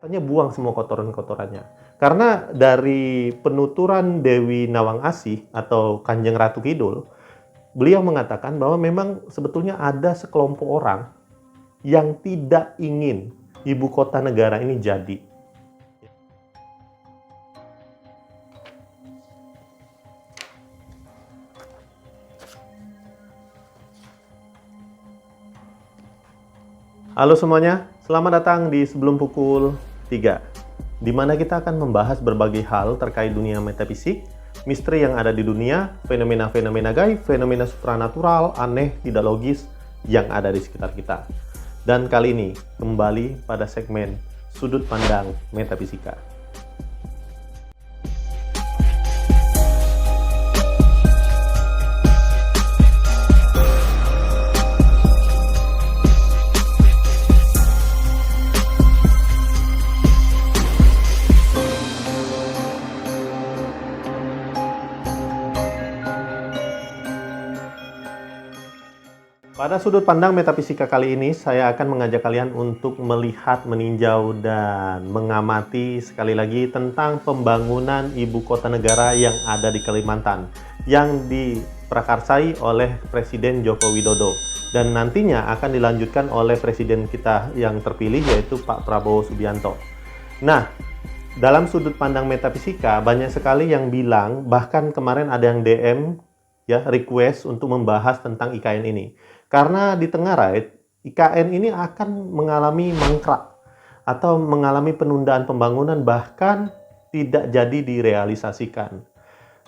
Makanya buang semua kotoran-kotorannya. Karena dari penuturan Dewi Nawang Asih atau Kanjeng Ratu Kidul, beliau mengatakan bahwa memang sebetulnya ada sekelompok orang yang tidak ingin ibu kota negara ini jadi. Halo semuanya, selamat datang di Sebelum Pukul 3, di mana kita akan membahas berbagai hal terkait dunia metafisik, misteri yang ada di dunia, fenomena-fenomena gaib, fenomena supranatural, aneh, tidak logis yang ada di sekitar kita. Dan kali ini kembali pada segmen Sudut Pandang Metafisika. Pada sudut pandang metafisika kali ini, saya akan mengajak kalian untuk melihat, meninjau, dan mengamati sekali lagi tentang pembangunan ibu kota negara yang ada di Kalimantan, yang diprakarsai oleh Presiden Joko Widodo, dan nantinya akan dilanjutkan oleh Presiden kita yang terpilih, yaitu Pak Prabowo Subianto. Nah, dalam sudut pandang metafisika, banyak sekali yang bilang, bahkan kemarin ada yang DM, ya, request untuk membahas tentang IKN ini. Karena di Tenggarait, IKN ini akan mengalami mangkrak atau mengalami penundaan pembangunan, bahkan tidak jadi direalisasikan.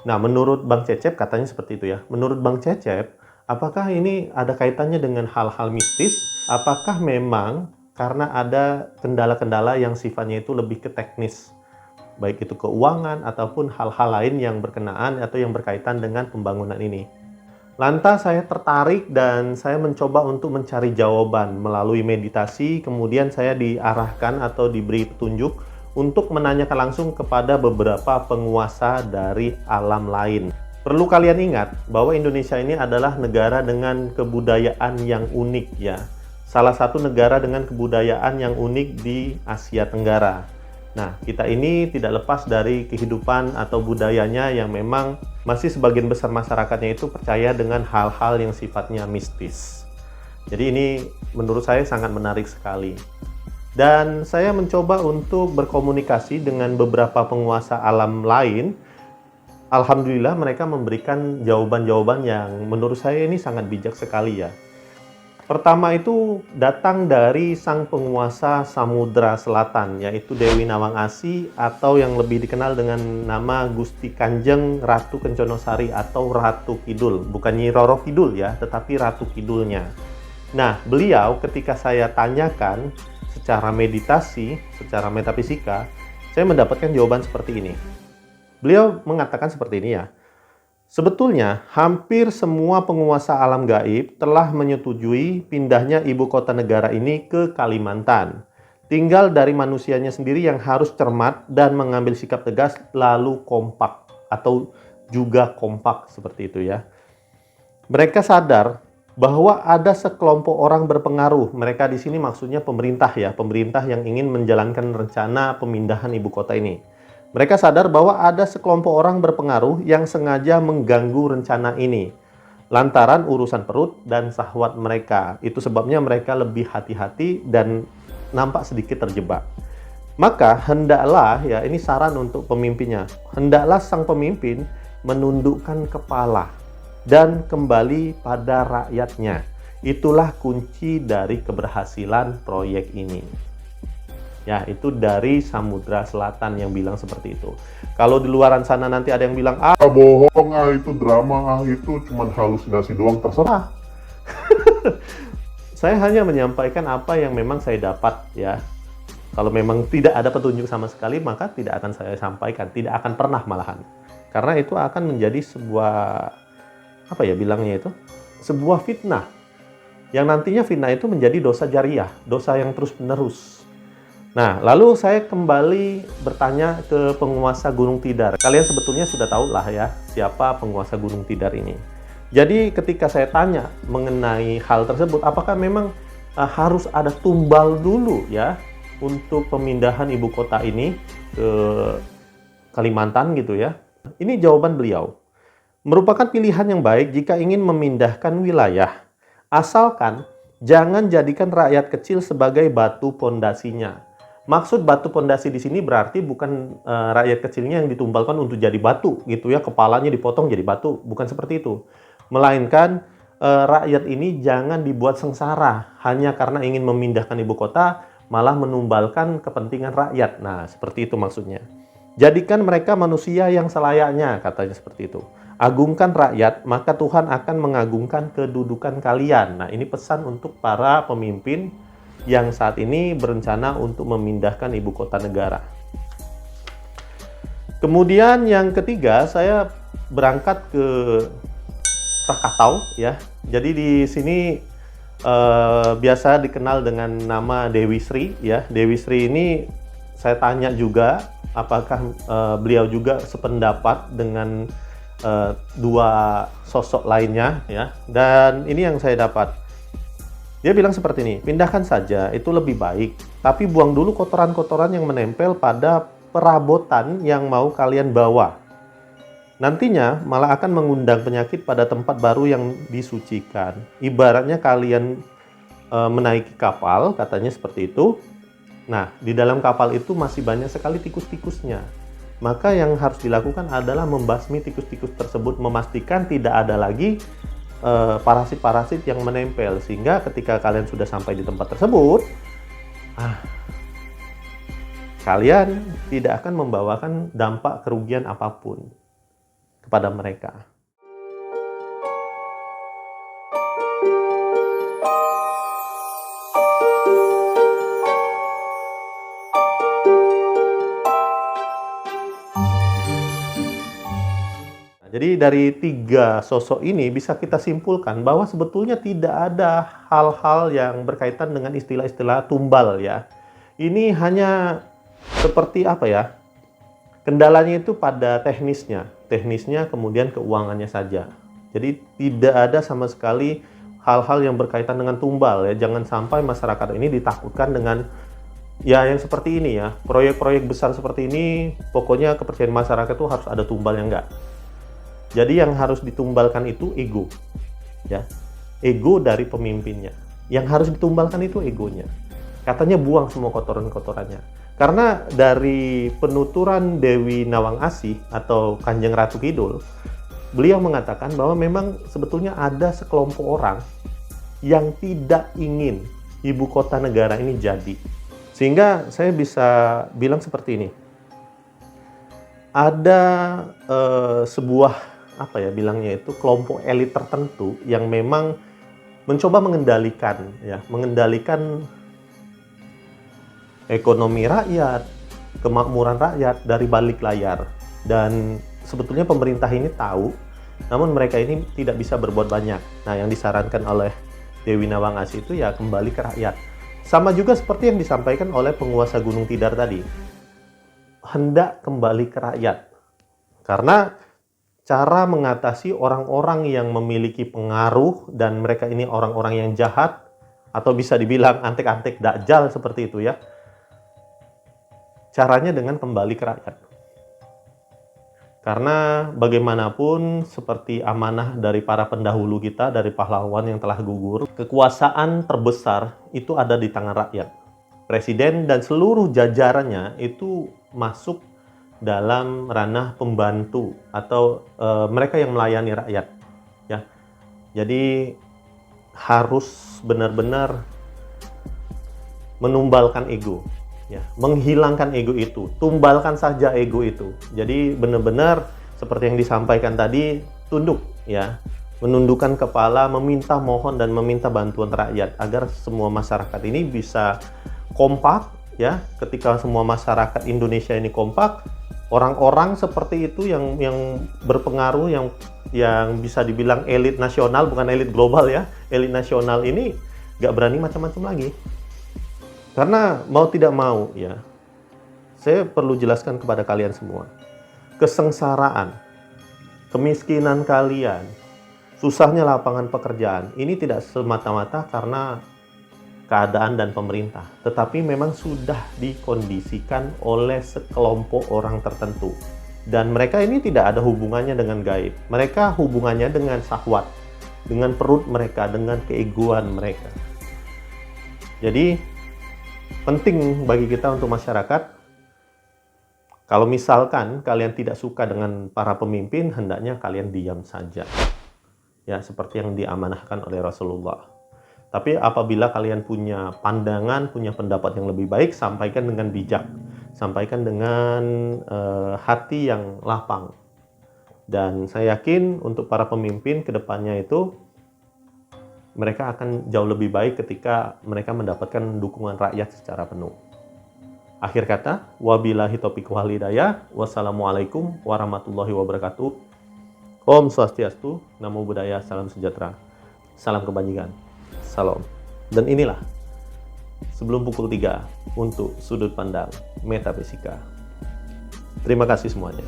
Nah, menurut Bang Cecep katanya seperti itu ya. Menurut Bang Cecep, apakah ini ada kaitannya dengan hal-hal mistis? Apakah memang karena ada kendala-kendala yang sifatnya itu lebih ke teknis? Baik itu keuangan ataupun hal-hal lain yang berkenaan atau yang berkaitan dengan pembangunan ini. Lantas saya tertarik dan saya mencoba untuk mencari jawaban melalui meditasi, kemudian saya diarahkan atau diberi petunjuk untuk menanyakan langsung kepada beberapa penguasa dari alam lain. Perlu kalian ingat bahwa Indonesia ini adalah negara dengan kebudayaan yang unik ya. Salah satu negara dengan kebudayaan yang unik di Asia Tenggara. Nah, kita ini tidak lepas dari kehidupan atau budayanya yang memang masih sebagian besar masyarakatnya itu percaya dengan hal-hal yang sifatnya mistis. Jadi ini menurut saya sangat menarik sekali. Dan saya mencoba untuk berkomunikasi dengan beberapa penguasa alam lain. Alhamdulillah mereka memberikan jawaban-jawaban yang menurut saya ini sangat bijak sekali ya. Pertama itu datang dari sang penguasa Samudra Selatan, yaitu Dewi Nawang Asih atau yang lebih dikenal dengan nama Gusti Kanjeng Ratu Kenconosari atau Ratu Kidul. Bukan Nyi Roro Kidul ya, tetapi Ratu Kidulnya. Nah, beliau ketika saya tanyakan secara meditasi, secara metafisika, saya mendapatkan jawaban seperti ini. Beliau mengatakan seperti ini ya. Sebetulnya, hampir semua penguasa alam gaib telah menyetujui pindahnya ibu kota negara ini ke Kalimantan. Tinggal dari manusianya sendiri yang harus cermat dan mengambil sikap tegas lalu kompak atau juga kompak seperti itu ya. Mereka sadar bahwa ada sekelompok orang berpengaruh. Mereka di sini maksudnya pemerintah ya, pemerintah yang ingin menjalankan rencana pemindahan ibu kota ini. Mereka sadar bahwa ada sekelompok orang berpengaruh yang sengaja mengganggu rencana ini lantaran urusan perut dan syahwat mereka. Itu sebabnya mereka lebih hati-hati dan nampak sedikit terjebak. Maka hendaklah, ya ini saran untuk pemimpinnya, hendaklah sang pemimpin menundukkan kepala dan kembali pada rakyatnya. Itulah kunci dari keberhasilan proyek ini. Ya, itu dari Samudra Selatan yang bilang seperti itu. Kalau di luaran sana nanti ada yang bilang, bohong, itu drama, itu cuma halusinasi doang, terserah. Saya hanya menyampaikan apa yang memang saya dapat ya. Kalau memang tidak ada petunjuk sama sekali, maka tidak akan saya sampaikan, tidak akan pernah malahan. Karena itu akan menjadi sebuah, apa ya bilangnya itu? Sebuah fitnah. Yang nantinya fitnah itu menjadi dosa jariah, dosa yang terus-menerus. Nah, lalu saya kembali bertanya ke penguasa Gunung Tidar. Kalian sebetulnya sudah tahu lah ya, siapa penguasa Gunung Tidar ini. Jadi ketika saya tanya mengenai hal tersebut, apakah memang harus ada tumbal dulu ya? untuk pemindahan ibu kota ini ke Kalimantan gitu ya. Ini jawaban beliau. Merupakan pilihan yang baik jika ingin memindahkan wilayah, asalkan jangan jadikan rakyat kecil sebagai batu pondasinya. Maksud batu pondasi di sini berarti bukan rakyat kecilnya yang ditumbalkan untuk jadi batu gitu ya, kepalanya dipotong jadi batu, bukan seperti itu. Melainkan rakyat ini jangan dibuat sengsara hanya karena ingin memindahkan ibu kota, malah menumbalkan kepentingan rakyat. Nah, seperti itu maksudnya. Jadikan mereka manusia yang selayaknya, katanya seperti itu. Agungkan rakyat, maka Tuhan akan mengagungkan kedudukan kalian. Nah, ini pesan untuk para pemimpin yang saat ini berencana untuk memindahkan ibu kota negara. Kemudian yang ketiga, saya berangkat ke Krakatau ya. Jadi di sini biasa dikenal dengan nama Dewi Sri ya. Dewi Sri ini saya tanya juga apakah beliau juga sependapat dengan dua sosok lainnya ya. Dan ini yang saya dapat. Dia bilang seperti ini, pindahkan saja itu lebih baik, tapi buang dulu kotoran-kotoran yang menempel pada perabotan yang mau kalian bawa. Nantinya malah akan mengundang penyakit pada tempat baru yang disucikan. Ibaratnya kalian menaiki kapal, katanya seperti itu. Nah, di dalam kapal itu masih banyak sekali tikus-tikusnya. Maka yang harus dilakukan adalah membasmi tikus-tikus tersebut, memastikan tidak ada lagi parasit-parasit yang menempel, sehingga ketika kalian sudah sampai di tempat tersebut, kalian tidak akan membawakan dampak kerugian apapun kepada mereka. Jadi dari tiga sosok ini bisa kita simpulkan bahwa sebetulnya tidak ada hal-hal yang berkaitan dengan istilah-istilah tumbal ya. Ini hanya seperti apa ya? Kendalanya itu pada teknisnya kemudian keuangannya saja. Jadi tidak ada sama sekali hal-hal yang berkaitan dengan tumbal ya. Jangan sampai masyarakat ini ditakutkan dengan ya yang seperti ini ya. Proyek-proyek besar seperti ini pokoknya kepercayaan masyarakat itu harus ada tumbal yang enggak. Jadi yang harus ditumbalkan itu ego, ya, ego dari pemimpinnya. Yang harus ditumbalkan itu egonya. Katanya buang semua kotoran-kotorannya. Karena dari penuturan Dewi Nawang Asih atau Kanjeng Ratu Kidul, beliau mengatakan bahwa memang sebetulnya ada sekelompok orang yang tidak ingin ibu kota negara ini jadi. Sehingga saya bisa bilang seperti ini. Ada sebuah apa ya bilangnya itu kelompok elit tertentu yang memang mencoba mengendalikan ekonomi rakyat, kemakmuran rakyat dari balik layar. Dan sebetulnya pemerintah ini tahu, namun mereka ini tidak bisa berbuat banyak. Nah, yang disarankan oleh Dewi Nawang Asih itu ya kembali ke rakyat. Sama juga seperti yang disampaikan oleh penguasa Gunung Tidar tadi. Hendak kembali ke rakyat. Karena cara mengatasi orang-orang yang memiliki pengaruh dan mereka ini orang-orang yang jahat atau bisa dibilang antek-antek dajjal seperti itu ya. Caranya dengan kembali ke rakyat. Karena bagaimanapun seperti amanah dari para pendahulu kita, dari pahlawan yang telah gugur, kekuasaan terbesar itu ada di tangan rakyat. Presiden dan seluruh jajarannya itu masuk dalam ranah pembantu atau mereka yang melayani rakyat ya. Jadi harus benar-benar menumbalkan ego ya, menghilangkan ego itu, tumbalkan saja ego itu. Jadi benar-benar seperti yang disampaikan tadi, tunduk ya, menundukkan kepala, meminta mohon dan meminta bantuan rakyat agar semua masyarakat ini bisa kompak ya. Ketika semua masyarakat Indonesia ini kompak, orang-orang seperti itu yang berpengaruh, yang bisa dibilang elit nasional, bukan elit global ya, elit nasional ini nggak berani macam-macam lagi. Karena mau tidak mau ya, saya perlu jelaskan kepada kalian semua, kesengsaraan, kemiskinan kalian, susahnya lapangan pekerjaan, ini tidak semata-mata karena keadaan dan pemerintah, tetapi memang sudah dikondisikan oleh sekelompok orang tertentu. Dan mereka ini tidak ada hubungannya dengan gaib. Mereka hubungannya dengan syahwat, dengan perut mereka, dengan keegoan mereka. Jadi penting bagi kita untuk masyarakat, kalau misalkan kalian tidak suka dengan para pemimpin, hendaknya kalian diam saja. Ya, seperti yang diamanahkan oleh Rasulullah. Tapi apabila kalian punya pandangan, punya pendapat yang lebih baik, sampaikan dengan bijak. Sampaikan dengan hati yang lapang. Dan saya yakin untuk para pemimpin ke depannya itu, mereka akan jauh lebih baik ketika mereka mendapatkan dukungan rakyat secara penuh. Akhir kata, wabillahi taufiq wal hidayah. Wassalamualaikum warahmatullahi wabarakatuh. Om Swastiastu, Namo Buddhaya, salam sejahtera. Salam kebajikan. Salam. Dan inilah sebelum pukul 3 untuk sudut pandang metafisika. Terima kasih semuanya.